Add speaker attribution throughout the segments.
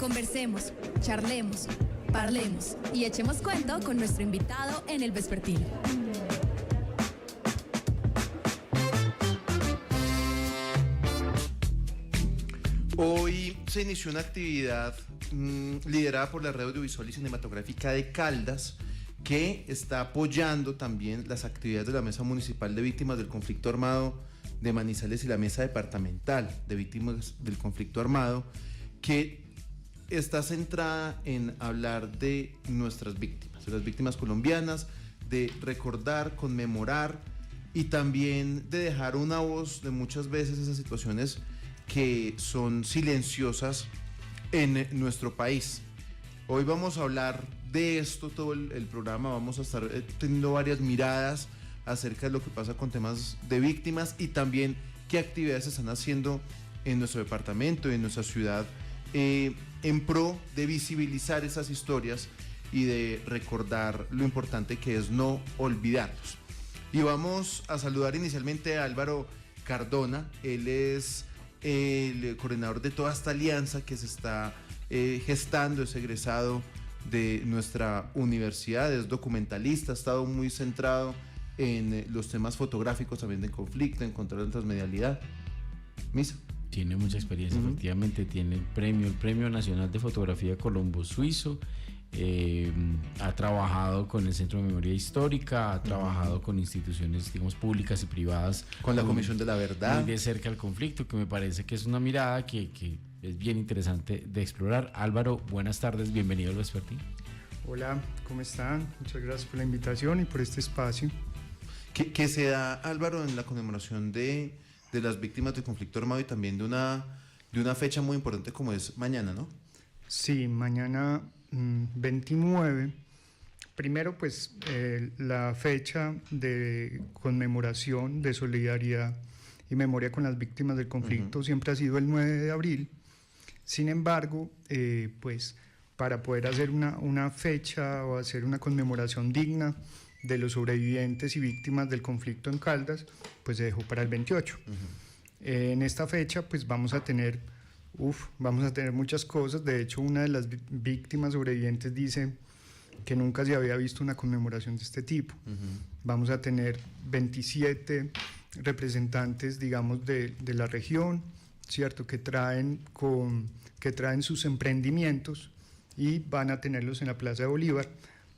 Speaker 1: Conversemos, charlemos, parlemos y echemos cuento con nuestro invitado en el vespertino.
Speaker 2: Hoy se inició una actividad liderada por la Red Audiovisual y Cinematográfica de Caldas, que está apoyando también las actividades de la Mesa Municipal de Víctimas del Conflicto Armado de Manizales y la Mesa Departamental de Víctimas del Conflicto Armado, que está centrada en hablar de nuestras víctimas, de las víctimas colombianas, de recordar, conmemorar y también de dejar una voz de muchas veces esas situaciones que son silenciosas en nuestro país. Hoy vamos a hablar de esto, todo el programa, vamos a estar teniendo varias miradas acerca de lo que pasa con temas de víctimas y también qué actividades se están haciendo en nuestro departamento y en nuestra ciudad en pro de visibilizar esas historias y de recordar lo importante que es no olvidarlos. Y vamos a saludar inicialmente a Álvaro Cardona. Él es el coordinador de toda esta alianza que se está gestando, es egresado de nuestra universidad, es documentalista, ha estado muy centrado en los temas fotográficos también de conflicto, en control de transmedialidad. Misa.
Speaker 3: Tiene mucha experiencia, efectivamente, tiene el Premio Nacional de Fotografía Colombo Suizo, ha trabajado con el Centro de Memoria Histórica, ha trabajado con instituciones, digamos, públicas y privadas.
Speaker 2: Con la Comisión de la Verdad.
Speaker 3: Muy de cerca al conflicto, que me parece que es una mirada que es bien interesante de explorar. Álvaro, buenas tardes, bienvenido al Vespertino.
Speaker 4: Hola, ¿cómo están? Muchas gracias por la invitación y por este espacio.
Speaker 2: ¿Qué se da, Álvaro, en la conmemoración de las víctimas del conflicto armado y también de una fecha muy importante como es mañana, ¿no?
Speaker 4: Sí, mañana 29. Primero, pues, la fecha de conmemoración, de solidaridad y memoria con las víctimas del conflicto siempre ha sido el 9 de abril. Sin embargo, pues, para poder hacer una fecha o hacer una conmemoración digna de los sobrevivientes y víctimas del conflicto en Caldas, pues se dejó para el 28. En esta fecha, pues vamos a tener muchas cosas. De hecho, una de las víctimas sobrevivientes dice que nunca se había visto una conmemoración de este tipo. Vamos a tener 27 representantes, digamos, de la región, ¿cierto?, que traen sus emprendimientos y van a tenerlos en la Plaza de Bolívar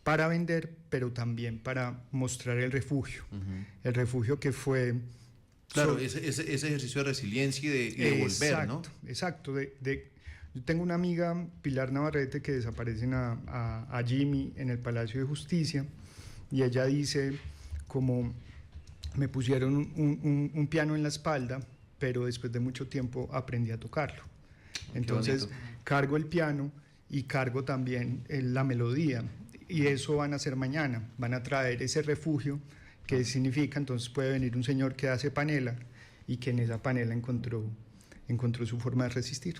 Speaker 4: para vender, pero también para mostrar el refugio. El refugio que fue...
Speaker 2: Claro, ese ejercicio de resiliencia y de volver, ¿no?
Speaker 4: Exacto. Yo tengo una amiga, Pilar Navarrete, que desaparecen a Jimmy en el Palacio de Justicia, y ella dice, como me pusieron un piano en la espalda, pero después de mucho tiempo aprendí a tocarlo. Entonces cargo el piano y cargo también la melodía, y eso van a hacer mañana, van a traer ese refugio, que significa, entonces puede venir un señor que hace panela y que en esa panela encontró su forma de resistir.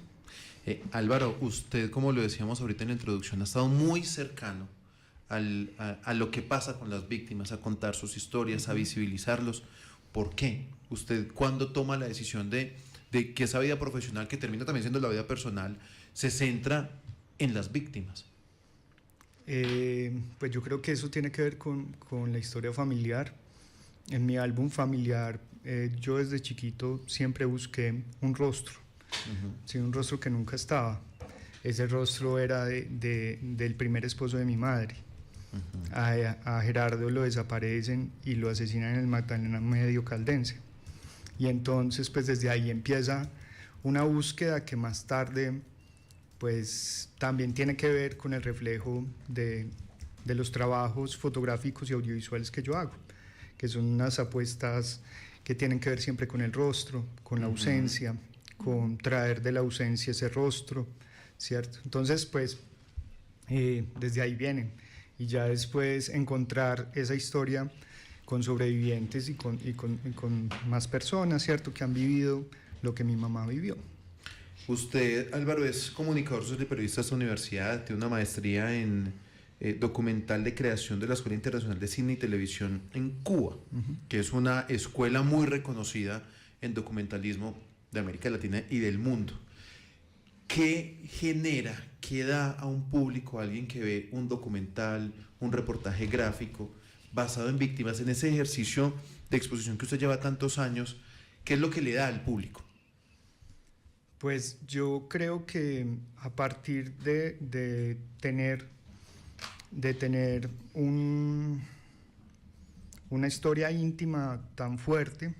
Speaker 2: Álvaro, usted, como lo decíamos ahorita en la introducción, ha estado muy cercano a lo que pasa con las víctimas, a contar sus historias, a visibilizarlos. ¿Por qué? ¿Usted cuándo toma la decisión de que esa vida profesional, que termina también siendo la vida personal, se centra en las víctimas?
Speaker 4: Pues yo creo que eso tiene que ver con la historia familiar. En mi álbum familiar, yo desde chiquito siempre busqué un rostro, sí, un rostro que nunca estaba. Ese rostro era del primer esposo de mi madre. A Gerardo lo desaparecen y lo asesinan en el Magdalena Medio Caldense. Y entonces, pues desde ahí empieza una búsqueda que más tarde, pues también tiene que ver con el reflejo de los trabajos fotográficos y audiovisuales que yo hago, que son unas apuestas que tienen que ver siempre con el rostro, con la ausencia, con traer de la ausencia ese rostro, ¿cierto? Entonces, pues, desde ahí vienen, y ya después encontrar esa historia con sobrevivientes y con más personas, ¿cierto?, que han vivido lo que mi mamá vivió.
Speaker 2: Usted, Álvaro, es comunicador social y periodista de esta universidad, tiene una maestría en documental de creación de la Escuela Internacional de Cine y Televisión en Cuba, que es una escuela muy reconocida en documentalismo de América Latina y del mundo. ¿qué genera, qué da a un público, a alguien que ve un documental, un reportaje gráfico basado en víctimas, en ese ejercicio de exposición que usted lleva tantos años? ¿Qué es lo que le da al público?
Speaker 4: Pues yo creo que a partir de tener una historia íntima tan fuerte,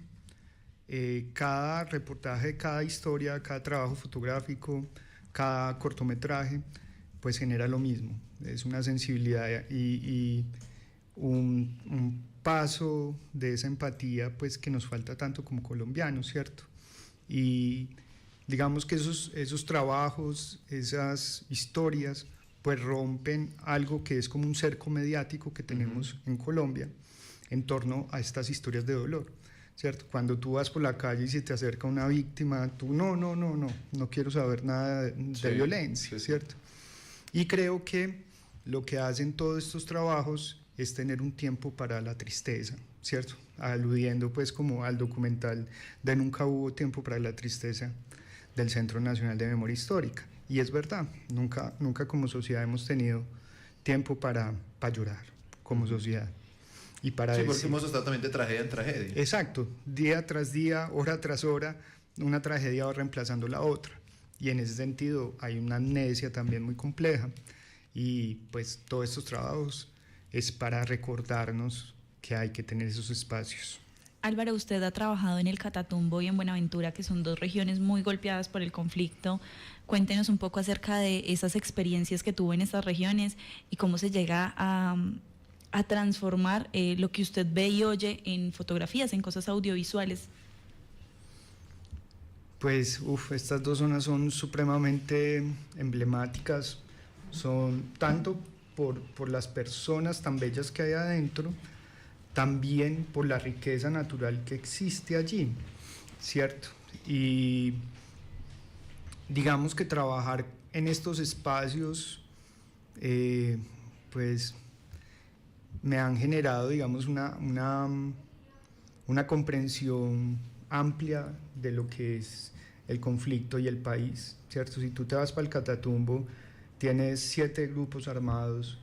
Speaker 4: cada reportaje, cada historia, cada trabajo fotográfico, cada cortometraje, pues genera lo mismo. Es una sensibilidad y un paso de esa empatía, pues que nos falta tanto como colombianos, ¿cierto? Y digamos que esos trabajos, esas historias, pues rompen algo que es como un cerco mediático que tenemos en Colombia en torno a estas historias de dolor, ¿cierto? Cuando tú vas por la calle y se te acerca una víctima, tú no quiero saber nada de violencia, ¿cierto? Y creo que lo que hacen todos estos trabajos es tener un tiempo para la tristeza, ¿cierto? Aludiendo pues como al documental de Nunca hubo tiempo para la tristeza del Centro Nacional de Memoria Histórica. Y es verdad, nunca como sociedad hemos tenido tiempo para llorar como sociedad. Y para
Speaker 2: porque hemos estado también de tragedia en tragedia.
Speaker 4: Exacto, día tras día, hora tras hora, una tragedia va reemplazando la otra. Y en ese sentido hay una amnesia también muy compleja. Y pues todos estos trabajos es para recordarnos que hay que tener esos espacios.
Speaker 5: Álvaro, usted ha trabajado en el Catatumbo y en Buenaventura, que son dos regiones muy golpeadas por el conflicto. Cuéntenos un poco acerca de esas experiencias que tuvo en estas regiones y cómo se llega a transformar lo que usted ve y oye en fotografías, en cosas audiovisuales.
Speaker 4: Pues, estas dos zonas son supremamente emblemáticas, son tanto por las personas tan bellas que hay adentro, también por la riqueza natural que existe allí, ¿cierto? Y digamos que trabajar en estos espacios, pues me han generado, digamos, una comprensión amplia de lo que es el conflicto y el país, ¿cierto? Si tú te vas para el Catatumbo, tienes 7 grupos armados,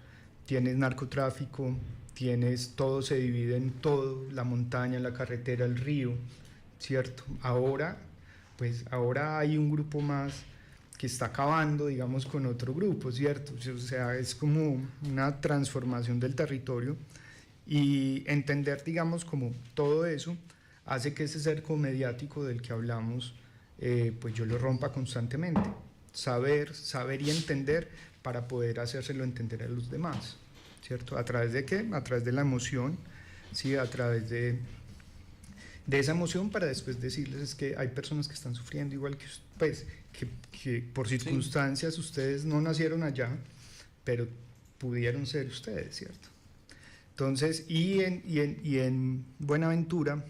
Speaker 4: tienes narcotráfico, todo se divide en todo, la montaña, la carretera, el río, ¿cierto? Ahora hay un grupo más que está acabando, digamos, con otro grupo, ¿cierto? O sea, es como una transformación del territorio y entender, digamos, como todo eso hace que ese cerco mediático del que hablamos, pues yo lo rompa constantemente. Saber y entender para poder hacérselo entender a los demás, ¿cierto? ¿A través de qué? A través de la emoción, ¿sí? A través de esa emoción para después decirles es que hay personas que están sufriendo igual que pues, que por circunstancias ustedes no nacieron allá, pero pudieron ser ustedes, ¿cierto? Entonces, y en Buenaventura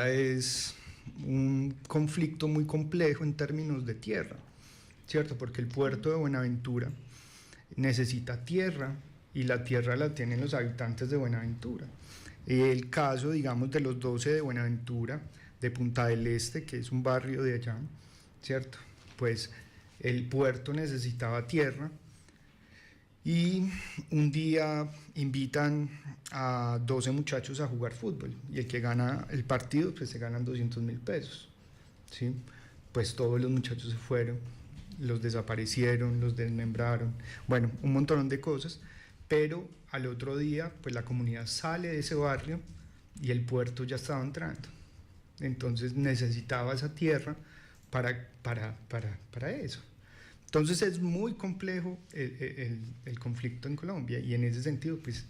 Speaker 4: es un conflicto muy complejo en términos de tierra, ¿cierto? Porque el puerto de Buenaventura necesita tierra y la tierra la tienen los habitantes de Buenaventura. El caso, digamos, de los 12 de Buenaventura, de Punta del Este, que es un barrio de allá, ¿cierto? Pues el puerto necesitaba tierra y un día invitan a 12 muchachos a jugar fútbol y el que gana el partido, pues se ganan 200.000 pesos, ¿sí? Pues todos los muchachos se fueron, los desaparecieron, los desmembraron, bueno, un montón de cosas, pero al otro día, pues la comunidad sale de ese barrio y el puerto ya estaba entrando. Entonces necesitaba esa tierra para eso. Entonces es muy complejo el conflicto en Colombia y en ese sentido, pues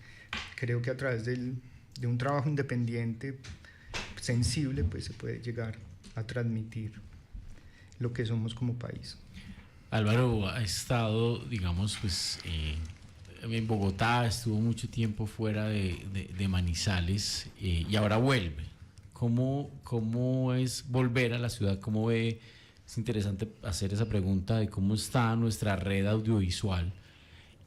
Speaker 4: creo que a través de un trabajo independiente, sensible, pues se puede llegar a transmitir lo que somos como país.
Speaker 3: Álvaro ha estado, digamos, pues en Bogotá, estuvo mucho tiempo fuera de Manizales y ahora vuelve. ¿Cómo es volver a la ciudad? ¿Cómo ve? Es interesante hacer esa pregunta de cómo está nuestra red audiovisual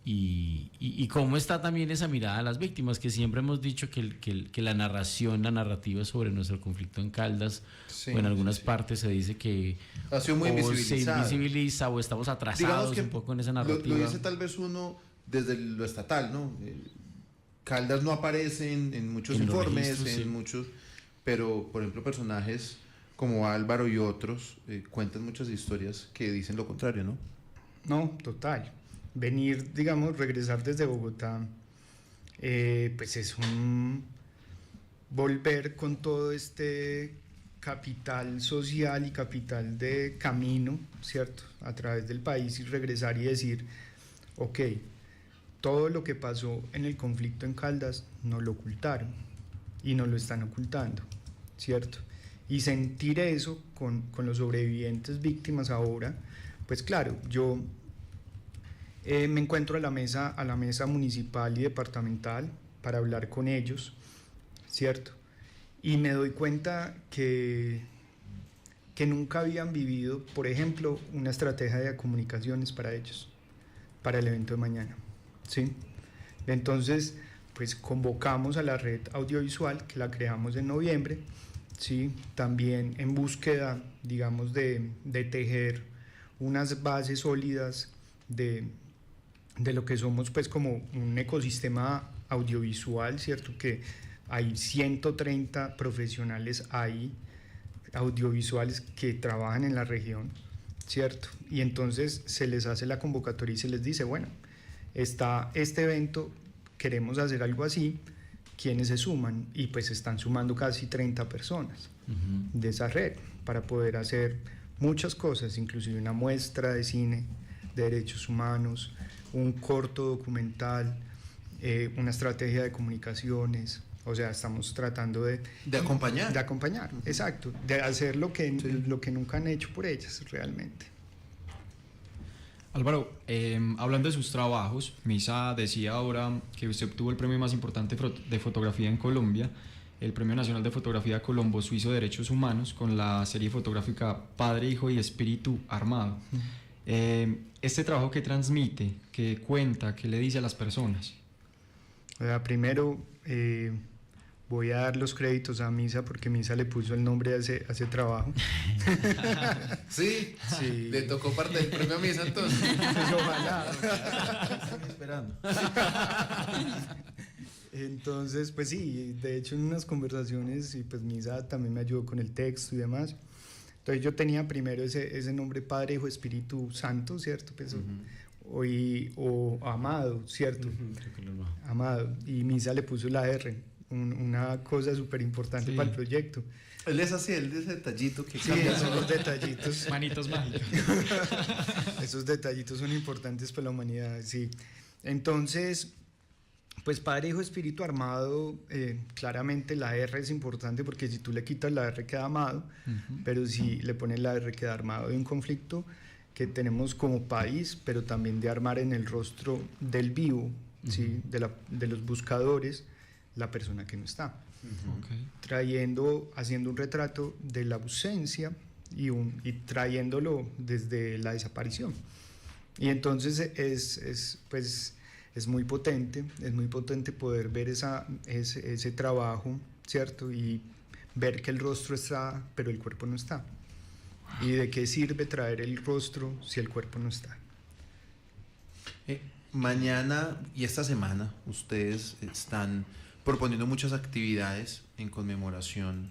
Speaker 3: y cómo está también esa mirada a las víctimas, que siempre hemos dicho que la narrativa sobre nuestro conflicto en Caldas,
Speaker 2: Sí,
Speaker 3: o en algunas
Speaker 2: sí.
Speaker 3: partes se dice que
Speaker 2: Ha sido muy
Speaker 3: o se
Speaker 2: invisibilizado.
Speaker 3: invisibiliza o estamos
Speaker 2: Digamos
Speaker 3: atrasados
Speaker 2: que
Speaker 3: un poco en esa
Speaker 2: lo
Speaker 3: narrativa.
Speaker 2: dice tal vez uno desde lo estatal, ¿no? Caldas no aparece en muchos
Speaker 3: En los
Speaker 2: informes,
Speaker 3: registros,
Speaker 2: en
Speaker 3: sí.
Speaker 2: muchos, pero por ejemplo personajes como Álvaro y otros cuentan muchas historias que dicen lo contrario, ¿no?
Speaker 4: No, total. Venir, digamos, regresar desde Bogotá, pues es un volver con todo este capital social y capital de camino, ¿cierto? A través del país y regresar y decir, ok, todo lo que pasó en el conflicto en Caldas nos lo ocultaron y nos lo están ocultando, ¿cierto? Y sentir eso con los sobrevivientes víctimas ahora, pues claro, yo me encuentro a la mesa municipal y departamental para hablar con ellos, ¿cierto? Y me doy cuenta que nunca habían vivido, por ejemplo, una estrategia de comunicaciones para ellos, para el evento de mañana, ¿sí? Entonces, pues convocamos a la red audiovisual, que la creamos en noviembre, ¿sí? También en búsqueda, digamos, de tejer unas bases sólidas de lo que somos, pues, como un ecosistema audiovisual, ¿cierto? Que hay 130 profesionales ahí, audiovisuales, que trabajan en la región, ¿cierto? Y entonces se les hace la convocatoria y se les dice, bueno, está este evento, queremos hacer algo así, ¿quiénes se suman? Y pues se están sumando casi 30 personas de esa red para poder hacer muchas cosas, inclusive una muestra de cine de derechos humanos, un corto documental, una estrategia de comunicaciones. O sea, estamos tratando de
Speaker 2: acompañar.
Speaker 4: De acompañar, exacto, de hacer lo que nunca han hecho por ellas realmente.
Speaker 6: Álvaro, hablando de sus trabajos, Misa decía ahora que usted obtuvo el premio más importante de fotografía en Colombia, el Premio Nacional de Fotografía Colombo Suizo de Derechos Humanos, con la serie fotográfica Padre, Hijo y Espíritu Armado. Este trabajo que transmite, que cuenta, que le dice a las personas.
Speaker 4: O sea, primero voy a dar los créditos a Misa porque Misa le puso el nombre a ese trabajo.
Speaker 2: Sí,
Speaker 4: Sí.
Speaker 2: le tocó parte del premio a Misa entonces.
Speaker 4: Pues ojalá.
Speaker 2: Están esperando.
Speaker 4: Entonces, pues sí, de hecho en unas conversaciones, y pues Misa también me ayudó con el texto y demás. Entonces yo tenía primero ese nombre Padre, Hijo, Espíritu Santo, ¿cierto? Pues, o Amado, ¿cierto? Amado. Y Misa le puso la R, una cosa súper importante
Speaker 6: Sí.
Speaker 4: para el proyecto.
Speaker 2: Él es así, él es ese detallito que
Speaker 4: Sí,
Speaker 2: cambia.
Speaker 4: son los detallitos.
Speaker 6: Manitos mágicas.
Speaker 4: Esos detallitos son importantes para la humanidad, sí. Entonces, pues Padre, Hijo, Espíritu Armado, claramente la R es importante porque si tú le quitas la R queda amado, pero si le pones la R queda armado de un conflicto que tenemos como país, pero también de armar en el rostro del vivo, ¿sí? de los buscadores, la persona que no está. Haciendo un retrato de la ausencia y trayéndolo desde la desaparición. Y entonces es muy potente poder ver ese trabajo, ¿cierto? Y ver que el rostro está, pero el cuerpo no está. ¿Y de qué sirve traer el rostro si el cuerpo no está?
Speaker 2: Mañana y esta semana ustedes están proponiendo muchas actividades en conmemoración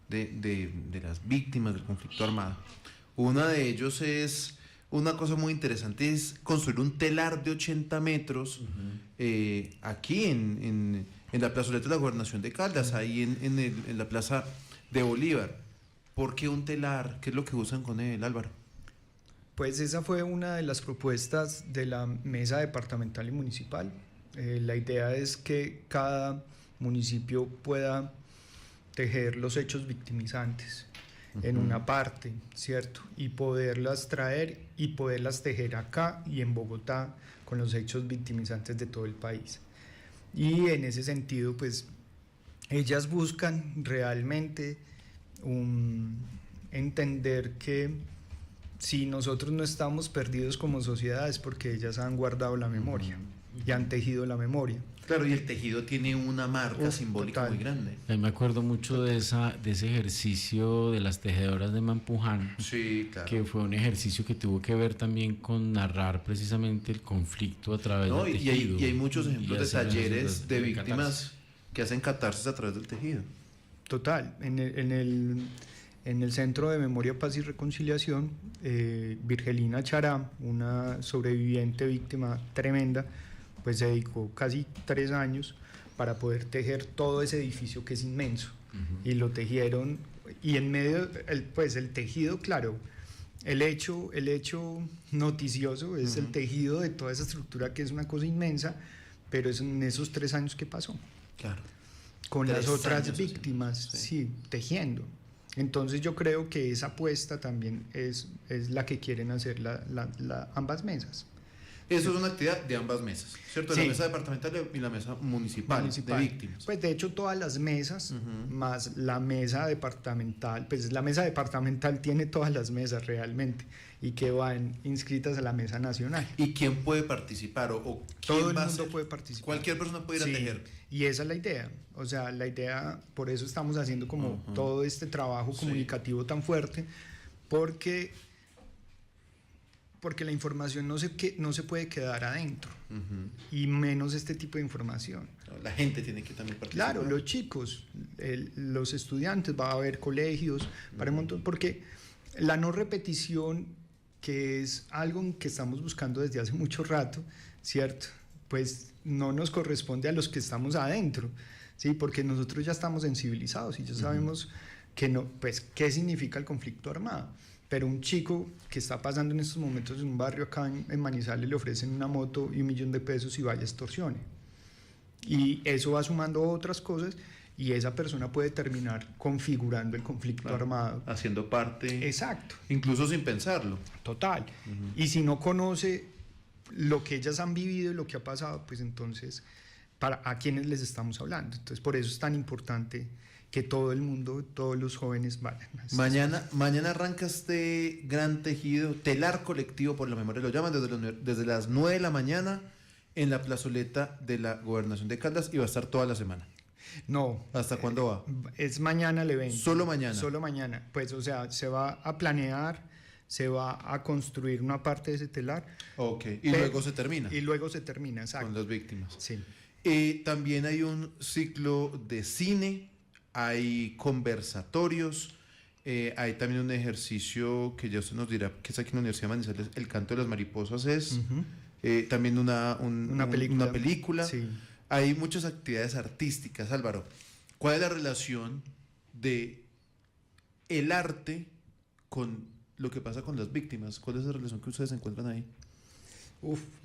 Speaker 2: de las víctimas del conflicto armado. Una de ellos es una cosa muy interesante, es construir un telar de 80 metros aquí en la plazoleta de la Gobernación de Caldas, ahí en la plaza de Bolívar. ¿Por qué un telar? ¿Qué es lo que usan con él, Álvaro?
Speaker 4: Pues esa fue una de las propuestas de la mesa departamental y municipal. La idea es que cada municipio pueda tejer los hechos victimizantes en una parte, ¿cierto? Y poderlas traer y poderlas tejer acá y en Bogotá con los hechos victimizantes de todo el país. Y en ese sentido, pues, ellas buscan realmente entender que si nosotros no estamos perdidos como sociedad es porque ellas han guardado la memoria y han tejido la memoria.
Speaker 2: Claro, y el tejido tiene una marca simbólica
Speaker 4: total.
Speaker 2: muy grande.
Speaker 3: Me acuerdo mucho de ese ejercicio de las tejedoras de Mampuján,
Speaker 2: Sí, claro.
Speaker 3: que fue un ejercicio que tuvo que ver también con narrar precisamente el conflicto a través
Speaker 2: No,
Speaker 3: del
Speaker 2: y
Speaker 3: tejido.
Speaker 2: hay muchos ejemplos de
Speaker 3: hacer
Speaker 2: talleres
Speaker 3: esos
Speaker 2: de
Speaker 3: catarsis.
Speaker 2: víctimas que hacen catarsis a través del tejido.
Speaker 4: Total, en el Centro de Memoria, Paz y Reconciliación, Virgelina Chará, una sobreviviente víctima tremenda, pues se dedicó casi 3 años para poder tejer todo ese edificio que es inmenso. Y lo tejieron, y en medio, pues el tejido, claro, el hecho noticioso es el tejido de toda esa estructura que es una cosa inmensa, pero es en esos 3 años que pasó
Speaker 2: Claro.
Speaker 4: con
Speaker 2: 3
Speaker 4: las otras
Speaker 2: años,
Speaker 4: víctimas,
Speaker 2: sí.
Speaker 4: sí, tejiendo. Entonces yo creo que esa apuesta también es la que quieren hacer ambas mesas.
Speaker 2: Eso es una actividad de ambas mesas, ¿cierto?
Speaker 4: Sí.
Speaker 2: La mesa departamental y la mesa municipal. de víctimas.
Speaker 4: Pues de hecho todas las mesas, más la mesa departamental, pues la mesa departamental tiene todas las mesas realmente y que van inscritas a la mesa nacional.
Speaker 2: ¿Y quién puede participar? ¿O quién
Speaker 4: Todo el
Speaker 2: va a
Speaker 4: mundo
Speaker 2: hacer?
Speaker 4: puede participar.
Speaker 2: Cualquier persona puede ir
Speaker 4: Sí,
Speaker 2: a tejer.
Speaker 4: y esa es la idea. O sea, la idea, por eso estamos haciendo como todo este trabajo
Speaker 2: Sí.
Speaker 4: comunicativo tan fuerte, porque la información no se puede quedar adentro, y menos este tipo de información.
Speaker 2: La gente tiene que también participar.
Speaker 4: Claro, los chicos, los estudiantes, va a haber colegios, para un montón, porque la no repetición, que es algo que estamos buscando desde hace mucho rato, ¿cierto? Pues no nos corresponde a los que estamos adentro, ¿sí? Porque nosotros ya estamos sensibilizados y ya sabemos que no, pues, qué significa el conflicto armado. Pero un chico que está pasando en estos momentos en un barrio acá en Manizales le ofrecen una moto y $1.000.000 y vaya extorsione. Y eso va sumando otras cosas y esa persona puede terminar configurando el conflicto
Speaker 2: Claro.
Speaker 4: armado.
Speaker 2: Haciendo parte,
Speaker 4: Exacto,
Speaker 2: incluso sin pensarlo.
Speaker 4: total. Y si no conoce lo que ellas han vivido y lo que ha pasado, pues entonces, ¿a quiénes les estamos hablando? Entonces, por eso es tan importante que todo el mundo, todos los jóvenes vayan.
Speaker 2: Mañana arranca este gran tejido, telar colectivo por la memoria, lo llaman desde las 9 de la mañana en la plazoleta de la Gobernación de Caldas y va a estar toda la semana.
Speaker 4: No.
Speaker 2: ¿Hasta cuándo va?
Speaker 4: Es mañana el evento.
Speaker 2: Solo mañana.
Speaker 4: Solo mañana. Pues, o sea, se va a planear, se va a construir una parte de ese telar.
Speaker 2: Ok, y luego se termina
Speaker 4: Y luego se termina, exacto.
Speaker 2: con las víctimas.
Speaker 4: Sí.
Speaker 2: También hay un ciclo de cine, hay conversatorios, hay también un ejercicio que ya usted nos dirá, que es aquí en la Universidad de Manizales, El canto de las mariposas es, también una película.
Speaker 4: Sí.
Speaker 2: Hay muchas actividades artísticas. Álvaro, ¿cuál es la relación de el arte con lo que pasa con las víctimas? ¿Cuál es la relación que ustedes encuentran ahí?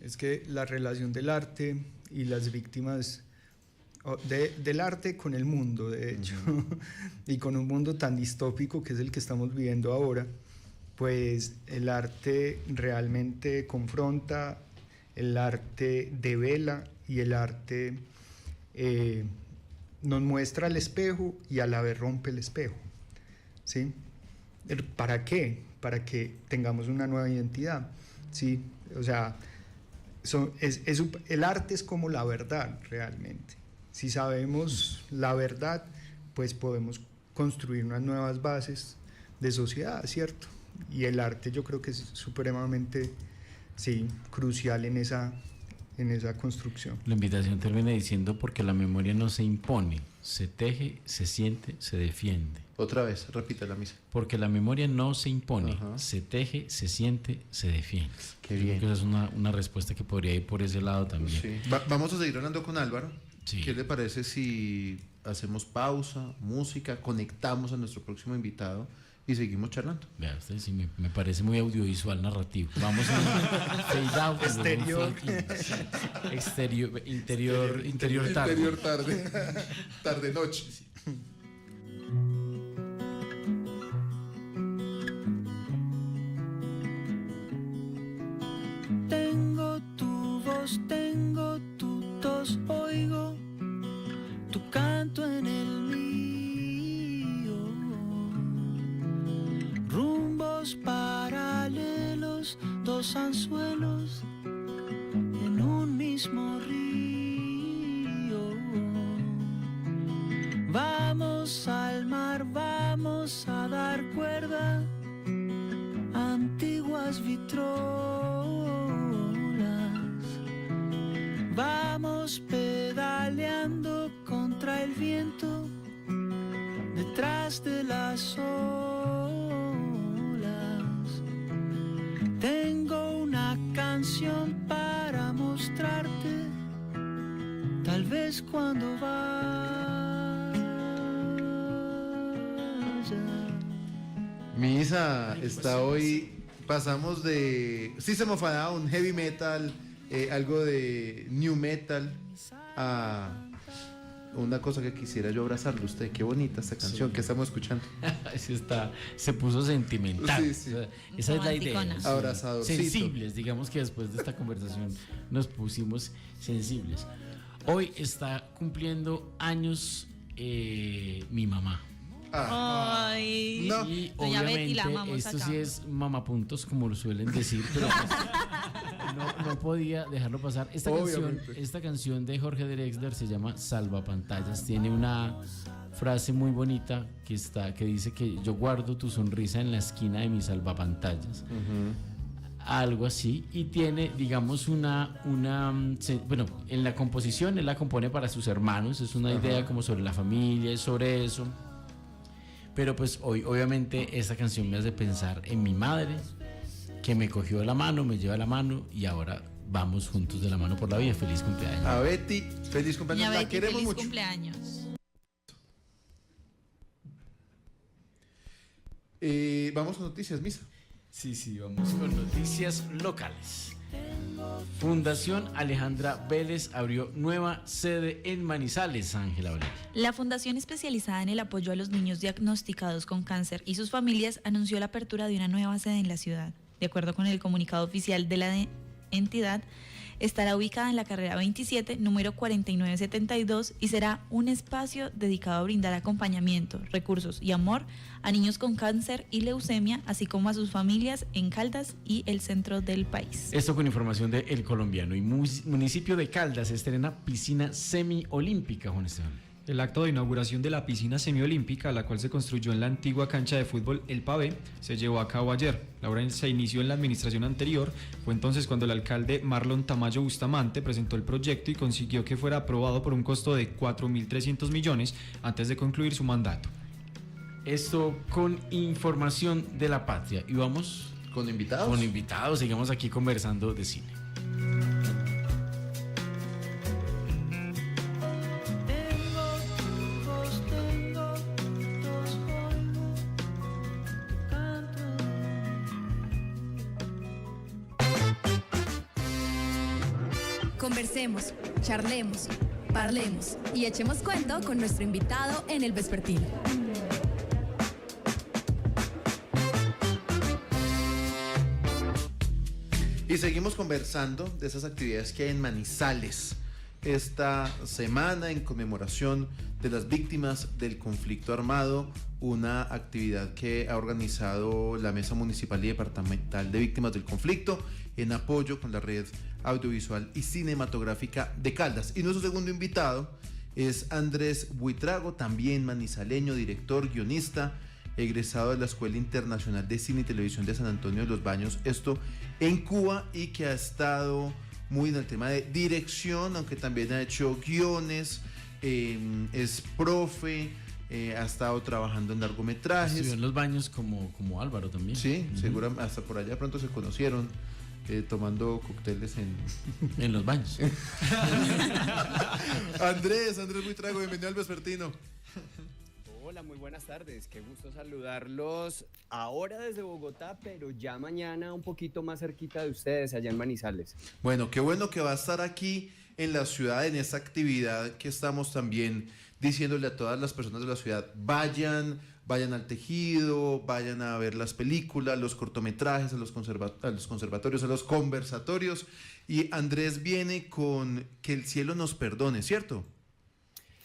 Speaker 4: Es que la relación del arte y las víctimas, del arte con el mundo, de hecho, y con un mundo tan distópico que es el que estamos viviendo ahora, pues el arte realmente confronta, el arte devela y el arte nos muestra el espejo y a la vez rompe el espejo, ¿sí? ¿Para qué? Para que tengamos una nueva identidad, ¿sí? O sea, el arte es como la verdad realmente. Si sabemos la verdad, pues podemos construir unas nuevas bases de sociedad, ¿cierto? Y el arte yo creo que es supremamente, sí, crucial en esa construcción.
Speaker 3: La invitación termina diciendo porque la memoria no se impone, se teje, se siente, se defiende.
Speaker 2: Otra vez, repite la misa.
Speaker 3: Porque la memoria no se impone,
Speaker 2: Ajá.
Speaker 3: se teje, se siente, se defiende.
Speaker 2: Qué
Speaker 3: Yo creo
Speaker 2: bien.
Speaker 3: que esa es una respuesta que podría ir por ese lado también.
Speaker 2: Sí. Vamos a seguir hablando con Álvaro.
Speaker 3: Sí.
Speaker 2: ¿Qué le parece si hacemos pausa, música, conectamos a nuestro próximo invitado y seguimos charlando?
Speaker 3: Vea, usted sí me parece muy audiovisual, narrativo. Vamos a fade out.
Speaker 4: Exterior.
Speaker 3: Interior tarde.
Speaker 2: Interior tarde. Tarde noche.
Speaker 7: Tengo tu voz, tengo tu tos, oigo tu canto en el mío. Rumbos paralelos amigos, dos anzuelos en un mismo río. Vamos al mar, vamos a dar cuerda a antiguas vitrolas. Vamos pedaleando contra el viento detrás de las olas. Tengo una canción para mostrarte, tal vez cuando vaya.
Speaker 2: Mi Isa está hoy, pasamos de System of a Down, heavy metal, algo de new metal, a una cosa que quisiera yo abrazarle a usted. Qué bonita esta canción que estamos escuchando.
Speaker 3: Se puso sentimental.
Speaker 2: Sí, sí.
Speaker 3: O sea, esa es la idea.
Speaker 5: Romanticona.
Speaker 2: Abrazadorcito.
Speaker 3: Sensibles, digamos que después de esta conversación nos pusimos sensibles. Hoy está cumpliendo años mi mamá.
Speaker 5: Ay,
Speaker 2: No.
Speaker 3: Y
Speaker 5: doña Betty,
Speaker 3: obviamente
Speaker 5: la amamos
Speaker 3: esto
Speaker 5: acá.
Speaker 3: sí es mamapuntos, como lo suelen decir, pero pues, no podía dejarlo pasar.
Speaker 2: Obviamente.
Speaker 3: Esta canción de Jorge Drexler se llama Salvapantallas. Tiene una frase muy bonita que dice que yo guardo tu sonrisa en la esquina de mis salvapantallas. Algo así, y tiene, digamos, bueno, en la composición él la compone para sus hermanos, es una idea como sobre la familia y sobre eso, pero pues hoy obviamente esta canción me hace pensar en mi madre, que me cogió de la mano, me lleva de la mano y ahora vamos juntos de la mano por la vida. Feliz cumpleaños.
Speaker 2: A Betty, feliz cumpleaños,
Speaker 5: doña
Speaker 2: la
Speaker 5: Betty,
Speaker 2: queremos
Speaker 5: feliz
Speaker 2: mucho.
Speaker 5: cumpleaños.
Speaker 2: Vamos a noticias, Misa.
Speaker 3: Sí, vamos con noticias locales. Fundación Alejandra Vélez abrió nueva sede en Manizales, Ángela Valeria.
Speaker 5: La fundación especializada en el apoyo a los niños diagnosticados con cáncer y sus familias anunció la apertura de una nueva sede en la ciudad. De acuerdo con el comunicado oficial de la entidad, estará ubicada en la carrera 27, número 4972, y será un espacio dedicado a brindar acompañamiento, recursos y amor a niños con cáncer y leucemia, así como a sus familias en Caldas y el centro del país.
Speaker 3: Esto con información de El Colombiano. Y municipio de Caldas estrena piscina semiolímpica, Juan Esteban.
Speaker 6: El acto de inauguración de la piscina semiolímpica, la cual se construyó en la antigua cancha de fútbol El Pavé, se llevó a cabo ayer. La obra se inició en la administración anterior. Fue entonces cuando el alcalde Marlon Tamayo Bustamante presentó el proyecto y consiguió que fuera aprobado por un costo de 4.300 millones antes de concluir su mandato.
Speaker 3: Esto con información de la patria. Y vamos
Speaker 2: Con invitados.
Speaker 3: con invitados, sigamos aquí conversando de cine.
Speaker 7: Tengo tu voz, tengo tus oídos, canto.
Speaker 1: Conversemos, charlemos, parlemos y echemos cuento con nuestro invitado en el vespertino.
Speaker 2: Y seguimos conversando de esas actividades que hay en Manizales esta semana en conmemoración de las víctimas del conflicto armado, una actividad que ha organizado la Mesa Municipal y Departamental de Víctimas del Conflicto en apoyo con la Red Audiovisual y Cinematográfica de Caldas. Y nuestro segundo invitado es Andrés Buitrago, también manizaleño, director, guionista, egresado de la Escuela Internacional de Cine y Televisión de San Antonio de los Baños, esto en Cuba, y que ha estado muy en el tema de dirección, aunque también ha hecho guiones, es profe, ha estado trabajando en largometrajes.
Speaker 3: Estudió en los baños como Álvaro también.
Speaker 2: Sí, seguramente hasta por allá pronto se conocieron, tomando cócteles
Speaker 3: En los baños.
Speaker 2: Andrés Buitrago, bienvenido al Vespertino.
Speaker 8: Hola, muy buenas tardes. Qué gusto saludarlos ahora desde Bogotá, pero ya mañana un poquito más cerquita de ustedes, allá en Manizales.
Speaker 2: Bueno, qué bueno que va a estar aquí en la ciudad en esta actividad que estamos también diciéndole a todas las personas de la ciudad: vayan al tejido, vayan a ver las películas, los cortometrajes, a los conservatorios, a los conversatorios. Y Andrés viene con Que el cielo nos perdone, ¿cierto?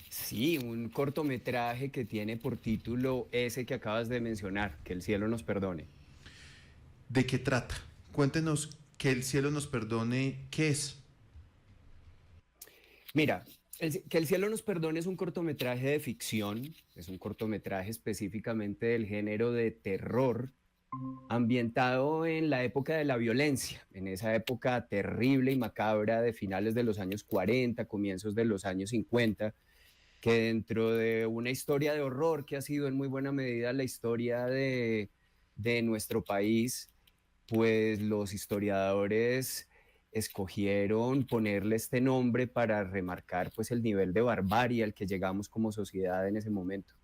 Speaker 8: Sí, un cortometraje que tiene por título ese que acabas de mencionar, Que el cielo nos perdone.
Speaker 2: ¿De qué trata? Cuéntenos que el cielo nos perdone, ¿qué es?
Speaker 8: Mira, que el cielo nos perdone es un cortometraje de ficción, es un cortometraje específicamente del género de terror, ambientado en la época de la violencia, en esa época terrible y macabra de finales de los años 40, comienzos de los años 50, que dentro de una historia de horror que ha sido en muy buena medida la historia de nuestro país, pues los historiadores escogieron ponerle este nombre para remarcar pues el nivel de barbarie al que llegamos como sociedad en ese momento.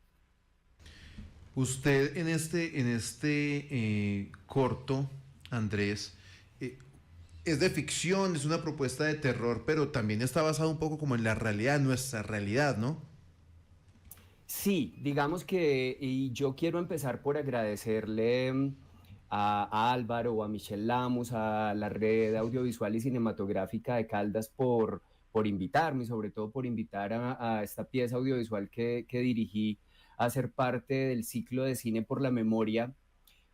Speaker 2: Usted en este corto, Andrés, es de ficción, es una propuesta de terror, pero también está basado un poco como en la realidad, nuestra realidad, ¿no?
Speaker 8: Sí, digamos que, y yo quiero empezar por agradecerle a Álvaro o a Michelle Lamus, a la red audiovisual y cinematográfica de Caldas por invitarme, y sobre todo por invitar a esta pieza audiovisual que dirigí a ser parte del ciclo de cine por la memoria,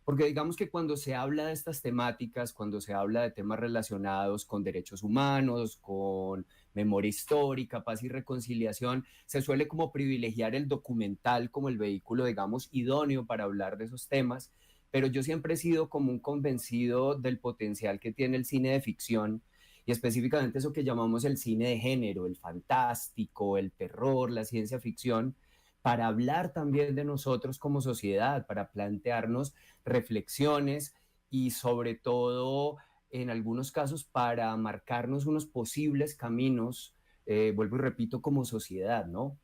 Speaker 8: porque digamos que cuando se habla de estas temáticas, cuando se habla de temas relacionados con derechos humanos, con memoria histórica, paz y reconciliación, se suele como privilegiar el documental como el vehículo, digamos, idóneo para hablar de esos temas, pero yo siempre he sido como un convencido del potencial que tiene el cine de ficción y específicamente eso que llamamos el cine de género, el fantástico, el terror, la ciencia ficción, para hablar también de nosotros como sociedad, para plantearnos reflexiones y sobre todo, en algunos casos, para marcarnos unos posibles caminos, vuelvo y repito, como sociedad, ¿no?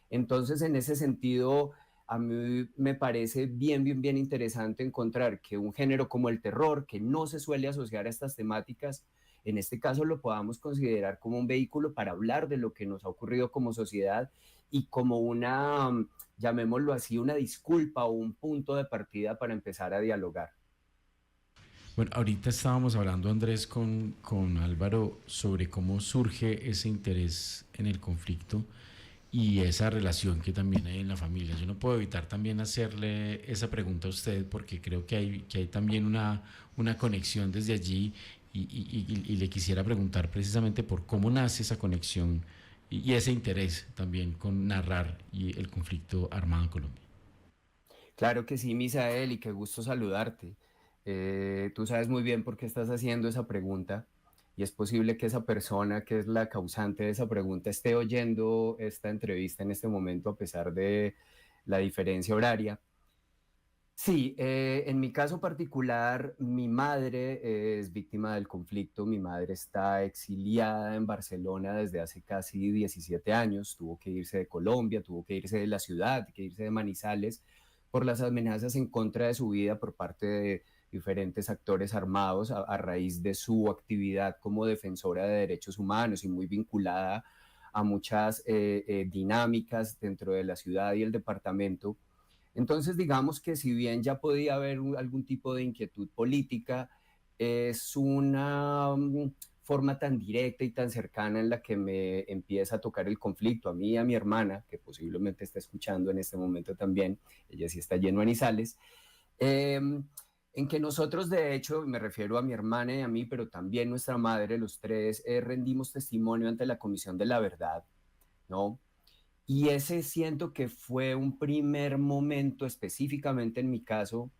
Speaker 8: Entonces, en ese sentido, a mí me parece bien interesante encontrar que un género como el terror, que no se suele asociar a estas temáticas, en este caso lo podamos considerar como un vehículo para hablar de lo que nos ha ocurrido como sociedad y como una, llamémoslo así, una disculpa o un punto de partida para empezar a dialogar.
Speaker 3: Bueno, ahorita estábamos hablando, Andrés, con Álvaro sobre cómo surge ese interés en el conflicto y esa relación que también hay en la familia. Yo no puedo evitar también hacerle esa pregunta a usted porque creo que hay también una conexión desde allí y le quisiera preguntar precisamente por cómo nace esa conexión y ese interés también con narrar y el conflicto armado en Colombia.
Speaker 8: Claro que sí, Misael, y qué gusto saludarte. Tú sabes muy bien por qué estás haciendo esa pregunta y es posible que esa persona que es la causante de esa pregunta esté oyendo esta entrevista en este momento a pesar de la diferencia horaria. Sí, en mi caso particular, mi madre es víctima del conflicto. Mi madre está exiliada en Barcelona desde hace casi 17 años. Tuvo que irse de Colombia, tuvo que irse de la ciudad, que irse de Manizales por las amenazas en contra de su vida por parte de diferentes actores armados a raíz de su actividad como defensora de derechos humanos y muy vinculada a muchas dinámicas dentro de la ciudad y el departamento. Entonces, digamos que si bien ya podía haber algún tipo de inquietud política, es una forma tan directa y tan cercana en la que me empieza a tocar el conflicto a mí y a mi hermana, que posiblemente está escuchando en este momento también, ella sí está allí en Manizales, eh, en que nosotros de hecho, me refiero a mi hermana y a mí, pero también nuestra madre, los tres, rendimos testimonio ante la Comisión de la Verdad, ¿no? Y ese siento que fue un primer momento, específicamente en mi caso,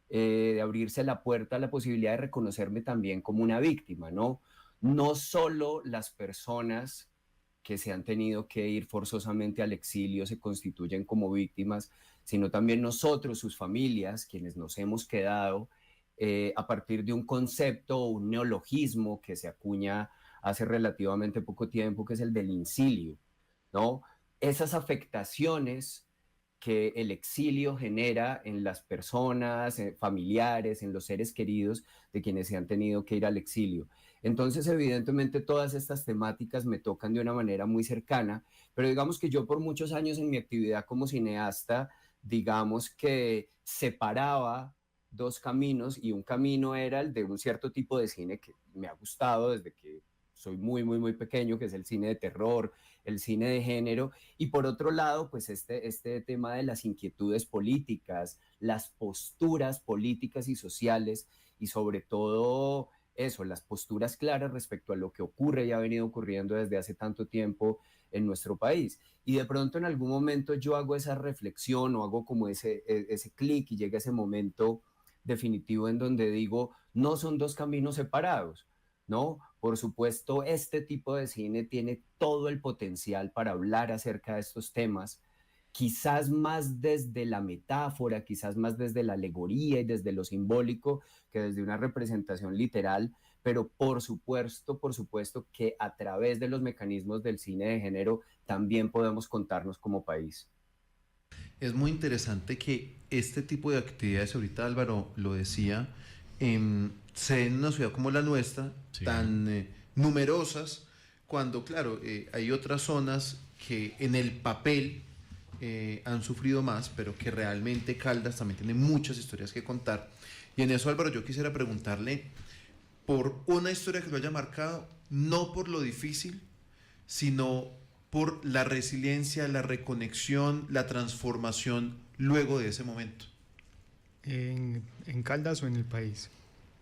Speaker 8: de abrirse la puerta a la posibilidad de reconocerme también como una víctima, ¿no? No solo las personas que se han tenido que ir forzosamente al exilio se constituyen como víctimas, sino también nosotros, sus familias, quienes nos hemos quedado a partir de un concepto o un neologismo que se acuña hace relativamente poco tiempo, que es el del incilio, ¿no? Esas afectaciones que el exilio genera en las personas, familiares, en los seres queridos de quienes se han tenido que ir al exilio. Entonces, evidentemente, todas estas temáticas me tocan de una manera muy cercana, pero digamos que yo por muchos años en mi actividad como cineasta, digamos que separaba dos caminos y un camino era el de un cierto tipo de cine que me ha gustado desde que soy muy pequeño, que es el cine de terror, el cine de género, y por otro lado, pues este tema de las inquietudes políticas, las posturas políticas y sociales y sobre todo eso, las posturas claras respecto a lo que ocurre y ha venido ocurriendo desde hace tanto tiempo en nuestro país. Y de pronto en algún momento yo hago esa reflexión o hago como ese clic y llega ese momento definitivo en donde digo, no son dos caminos separados, ¿no? Por supuesto, este tipo de cine tiene todo el potencial para hablar acerca de estos temas, quizás más desde la metáfora, quizás más desde la alegoría y desde lo simbólico que desde una representación literal, pero por supuesto que a través de los mecanismos del cine de género también podemos contarnos como país.
Speaker 2: Es muy interesante que este tipo de actividades, ahorita Álvaro lo decía, se den en una ciudad como la nuestra,
Speaker 3: Sí.
Speaker 2: tan numerosas, cuando, claro, hay otras zonas que en el papel han sufrido más, pero que realmente Caldas también tiene muchas historias que contar. Y en eso, Álvaro, yo quisiera preguntarle por una historia que lo haya marcado, no por lo difícil, sino por la resiliencia, la reconexión, la transformación luego de ese momento.
Speaker 4: ¿En Caldas o en el país?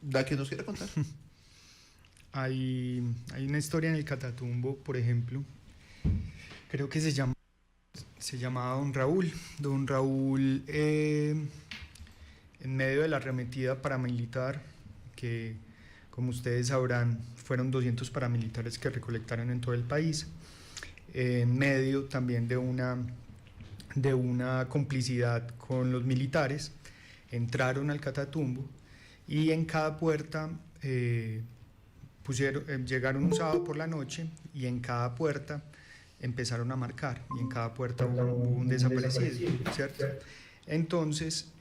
Speaker 2: ¿La que nos quiera contar?
Speaker 4: Hay una historia en el Catatumbo, por ejemplo, creo que se llamaba Don Raúl. Don Raúl, en medio de la arremetida paramilitar, que como ustedes sabrán, fueron 200 paramilitares que recolectaron en todo el país, en medio también de una complicidad con los militares, entraron al Catatumbo y en cada puerta llegaron un sábado por la noche y en cada puerta empezaron a marcar y en cada puerta hubo un desaparecido, ¿cierto? Entonces,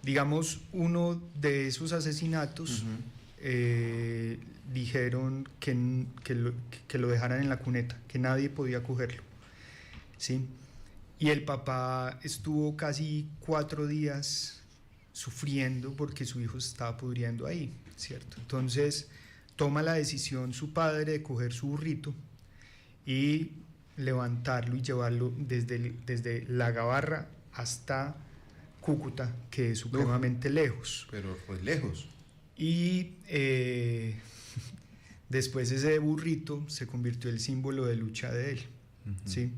Speaker 4: digamos, uno de esos asesinatos dijeron que lo dejaran en la cuneta, que nadie podía cogerlo, ¿sí? Y el papá estuvo casi 4 días sufriendo porque su hijo se estaba pudriendo ahí, ¿cierto? Entonces toma la decisión su padre de coger su burrito y levantarlo y llevarlo desde La Gabarra hasta Cúcuta, que es supremamente lejos.
Speaker 2: Pero pues lejos.
Speaker 4: Y después ese burrito se convirtió en el símbolo de lucha de él, ¿sí?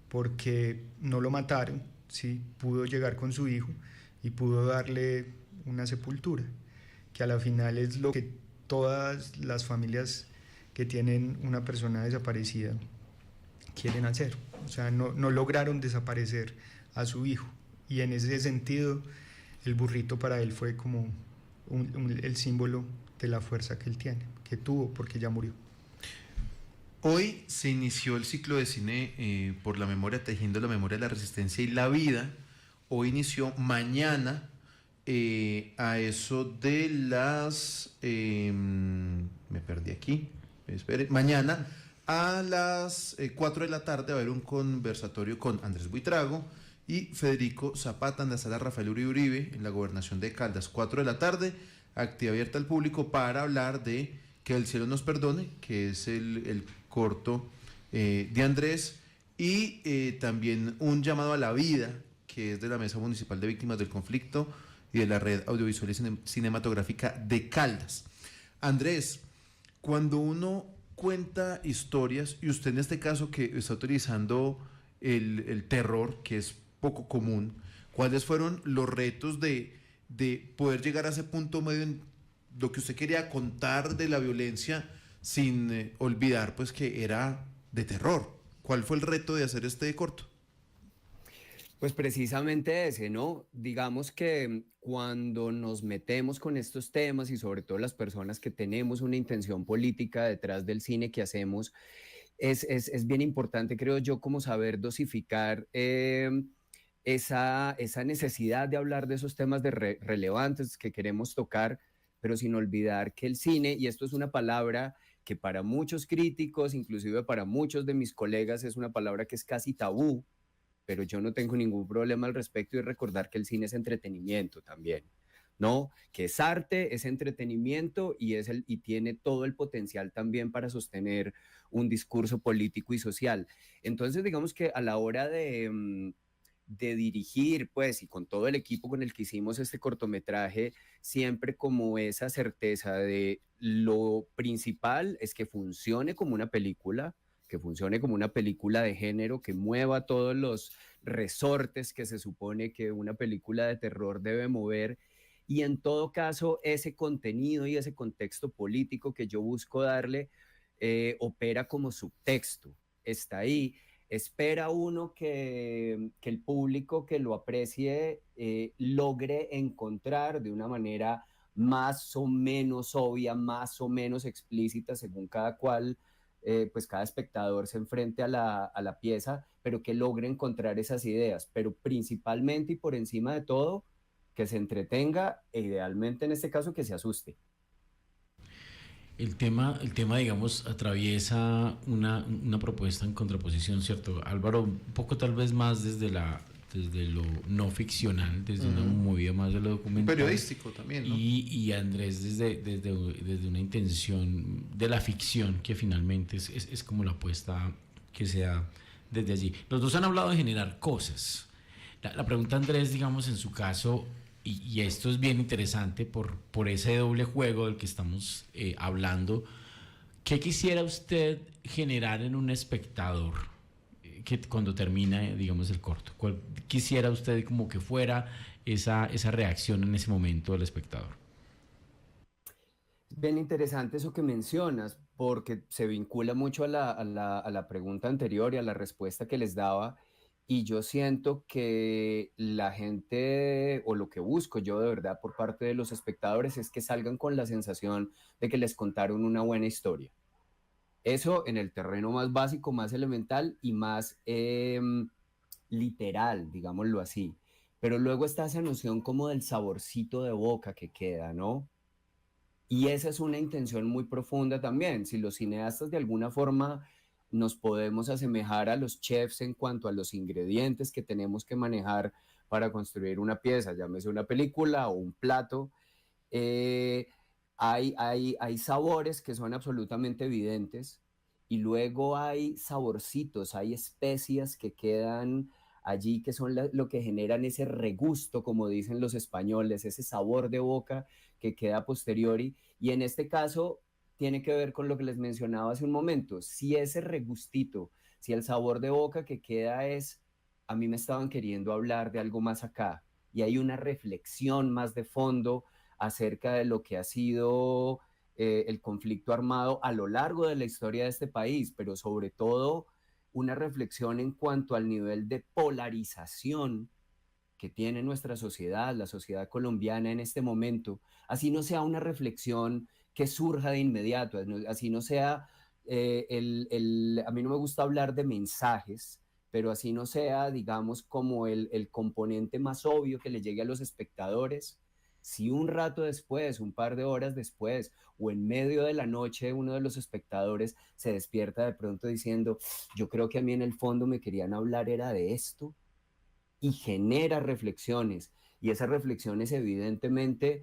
Speaker 4: Porque no lo mataron, ¿sí? Pudo llegar con su hijo y pudo darle una sepultura, que a la final es lo que todas las familias que tienen una persona desaparecida quieren hacer. O sea, no lograron desaparecer a su hijo, y en ese sentido el burrito para él fue como el símbolo de la fuerza que él tiene, que tuvo, porque ya murió.
Speaker 2: Hoy se inició el ciclo de cine por la memoria, tejiendo la memoria de la resistencia y la vida. Hoy inició mañana a eso de las... me perdí aquí, espere. Mañana a las 4 de la tarde va a haber un conversatorio con Andrés Buitrago y Federico Zapata en la sala Rafael Uribe Uribe en la gobernación de Caldas. 4 de la tarde, actividad abierta al público para hablar de Que el cielo nos perdone, que es el corto de Andrés, y también un llamado a la vida, que es de la Mesa Municipal de Víctimas del Conflicto y de la Red Audiovisual y Cinematográfica de Caldas. Andrés, cuando uno cuenta historias, y usted en este caso que está utilizando el terror, que es poco común, ¿cuáles fueron los retos de poder llegar a ese punto medio en lo que usted quería contar de la violencia sin olvidar pues que era de terror? ¿Cuál fue el reto de hacer este corto?
Speaker 8: Pues precisamente ese, ¿no? Digamos que cuando nos metemos con estos temas y sobre todo las personas que tenemos una intención política detrás del cine que hacemos, es bien importante, creo yo, como saber dosificar esa necesidad de hablar de esos temas relevantes que queremos tocar, pero sin olvidar que el cine, y esto es una palabra que para muchos críticos, inclusive para muchos de mis colegas, es una palabra que es casi tabú, pero yo no tengo ningún problema al respecto, y recordar que el cine es entretenimiento también, ¿no? Que es arte, es entretenimiento y tiene todo el potencial también para sostener un discurso político y social. Entonces, digamos que a la hora de de dirigir, pues, y con todo el equipo con el que hicimos este cortometraje, siempre como esa certeza de lo principal es que funcione como una película, que funcione como una película de género, que mueva todos los resortes que se supone que una película de terror debe mover, y en todo caso ese contenido y ese contexto político que yo busco darle opera como subtexto, está ahí. Espera uno que el público que lo aprecie logre encontrar de una manera más o menos obvia, más o menos explícita, según cada cual, pues cada espectador se enfrente a la pieza, pero que logre encontrar esas ideas, pero principalmente y por encima de todo, que se entretenga e idealmente en este caso que se asuste.
Speaker 3: El tema, digamos, atraviesa una propuesta en contraposición, ¿cierto? Álvaro, un poco tal vez más desde lo no ficcional, desde una movida más de lo documental.
Speaker 2: Periodístico también, ¿no?
Speaker 3: Y Andrés desde una intención de la ficción, que finalmente es como la apuesta que se da desde allí. Los dos han hablado de generar cosas. La pregunta, Andrés, digamos, en su caso, y esto es bien interesante por ese doble juego del que estamos hablando, ¿qué quisiera usted generar en un espectador que cuando termina, digamos, el corto? ¿Cuál quisiera usted como que fuera esa reacción en ese momento del espectador?
Speaker 8: Bien interesante eso que mencionas, porque se vincula mucho a la pregunta anterior y a la respuesta que les daba. Y yo siento que la gente, o lo que busco yo de verdad por parte de los espectadores, es que salgan con la sensación de que les contaron una buena historia. Eso en el terreno más básico, más elemental y más literal, digámoslo así. Pero luego está esa noción como del saborcito de boca que queda, ¿no? Y esa es una intención muy profunda también. Si los cineastas de alguna forma nos podemos asemejar a los chefs en cuanto a los ingredientes que tenemos que manejar para construir una pieza, llámese una película o un plato, hay sabores que son absolutamente evidentes y luego hay saborcitos, hay especias que quedan allí que son lo que generan ese regusto, como dicen los españoles, ese sabor de boca que queda a posteriori, y en este caso tiene que ver con lo que les mencionaba hace un momento. Si ese regustito, si el sabor de boca que queda es, a mí me estaban queriendo hablar de algo más acá, y hay una reflexión más de fondo acerca de lo que ha sido el conflicto armado a lo largo de la historia de este país, pero sobre todo una reflexión en cuanto al nivel de polarización que tiene nuestra sociedad, la sociedad colombiana en este momento, así no sea una reflexión que surja de inmediato, así no sea, a mí no me gusta hablar de mensajes, pero así no sea, digamos, como el componente más obvio que le llegue a los espectadores. Si un rato después, un par de horas después, o en medio de la noche, uno de los espectadores se despierta de pronto diciendo, yo creo que a mí en el fondo me querían hablar era de esto, y genera reflexiones, y esas reflexiones evidentemente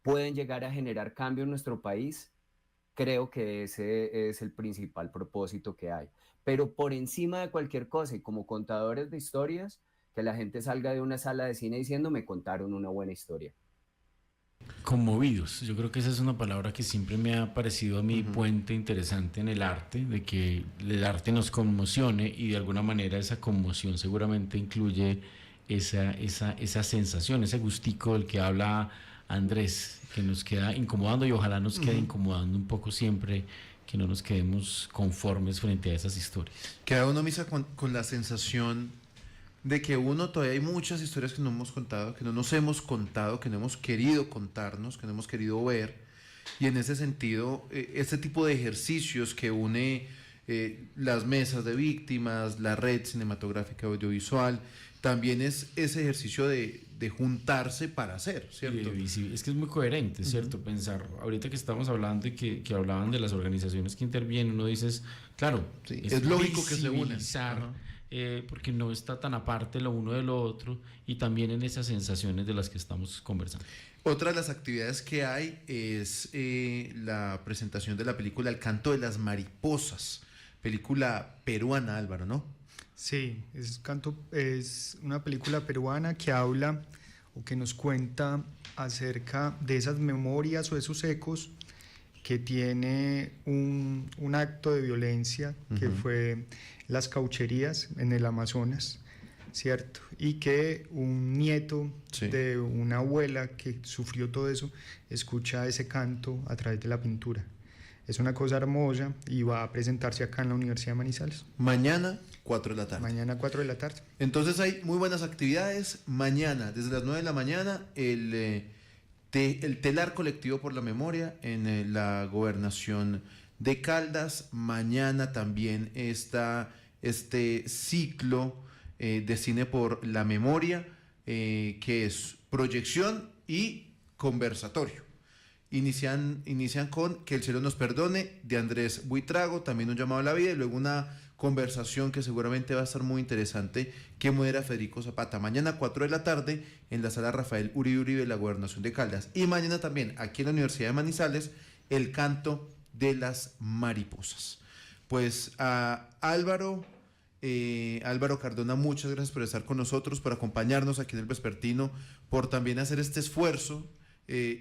Speaker 8: pueden llegar a generar cambio en nuestro país, creo que ese es el principal propósito que hay. Pero por encima de cualquier cosa, y como contadores de historias, que la gente salga de una sala de cine diciendo, me contaron una buena historia.
Speaker 3: Conmovidos, yo creo que esa es una palabra que siempre me ha parecido a mí puente interesante en el arte, de que el arte nos conmocione y de alguna manera esa conmoción seguramente incluye esa sensación, ese gustico del que habla Andrés, que nos queda incomodando y ojalá nos quede incomodando un poco siempre, que no nos quedemos conformes frente a esas historias.
Speaker 2: Queda uno, Misa, con la sensación de que todavía hay muchas historias que no hemos contado, que no nos hemos contado, que no hemos querido contarnos, que no hemos querido ver. Y en ese sentido, este tipo de ejercicios que une las mesas de víctimas, la red cinematográfica audiovisual, también es ese ejercicio de juntarse para hacer, ¿cierto?
Speaker 3: Es que es muy coherente, ¿cierto? Pensar, ahorita que estamos hablando y que hablaban de las organizaciones que intervienen, uno dice, claro,
Speaker 2: sí, es lógico que se unan.
Speaker 3: Porque no está tan aparte lo uno de lo otro, y también en esas sensaciones de las que estamos conversando.
Speaker 2: Otra de las actividades que hay es la presentación de la película El canto de las mariposas, película peruana, Álvaro, ¿no?
Speaker 4: Sí, es una película peruana que habla o que nos cuenta acerca de esas memorias o esos ecos que tiene un acto de violencia que fue las caucherías en el Amazonas, ¿cierto? Y que un nieto de una abuela que sufrió todo eso escucha ese canto a través de la pintura. Es una cosa hermosa y va a presentarse acá en la Universidad de Manizales.
Speaker 2: Mañana, 4 de la tarde.
Speaker 4: Mañana, 4 de la tarde.
Speaker 2: Entonces hay muy buenas actividades. Mañana, desde las 9 de la mañana, el telar colectivo por la memoria en la gobernación de Caldas. Mañana también está este ciclo de cine por la memoria, que es proyección y conversatorio. Inician con Que el cielo nos perdone, de Andrés Buitrago, también un llamado a la vida, y luego una conversación que seguramente va a estar muy interesante, que modera Federico Zapata. Mañana 4 de la tarde en la sala Rafael Uribe Uribe de la Gobernación de Caldas. Y mañana también aquí en la Universidad de Manizales, el canto de las mariposas. Pues a Álvaro Cardona, muchas gracias por estar con nosotros, por acompañarnos aquí en el Vespertino, por también hacer este esfuerzo.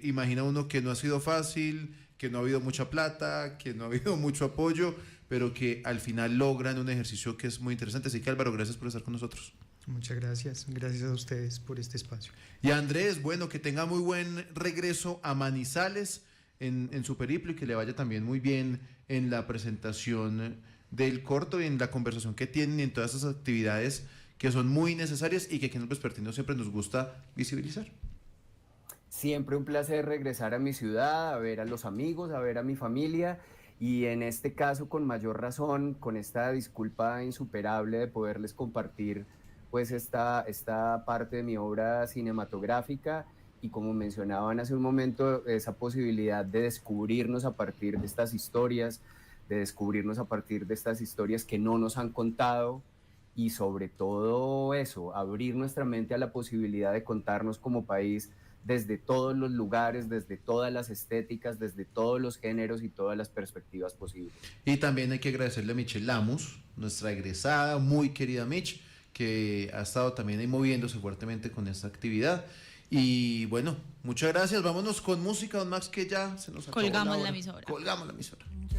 Speaker 2: Imagina uno que no ha sido fácil, que no ha habido mucha plata, que no ha habido mucho apoyo, pero que al final logran un ejercicio que es muy interesante. Así que Álvaro, gracias por estar con nosotros.
Speaker 4: Muchas gracias. Gracias a ustedes por este espacio.
Speaker 2: Y Andrés, bueno, que tenga muy buen regreso a Manizales en su periplo y que le vaya también muy bien en la presentación del corto y en la conversación que tienen y en todas esas actividades que son muy necesarias y que aquí en el Vespertino siempre nos gusta visibilizar.
Speaker 8: Siempre un placer regresar a mi ciudad, a ver a los amigos, a ver a mi familia, y en este caso con mayor razón, con esta disculpa insuperable de poderles compartir pues esta parte de mi obra cinematográfica, y como mencionaban hace un momento, esa posibilidad de descubrirnos a partir de estas historias, que no nos han contado, y sobre todo eso, abrir nuestra mente a la posibilidad de contarnos como país desde todos los lugares, desde todas las estéticas, desde todos los géneros y todas las perspectivas posibles.
Speaker 2: Y también hay que agradecerle a Michelle Lamus, nuestra egresada, muy querida Mich, que ha estado también ahí moviéndose fuertemente con esta actividad. Y bueno, muchas gracias. Vámonos con música, don Max, que ya se nos acabó
Speaker 5: Colgamos
Speaker 2: la hora.
Speaker 5: la emisora.
Speaker 2: Colgamos la emisora.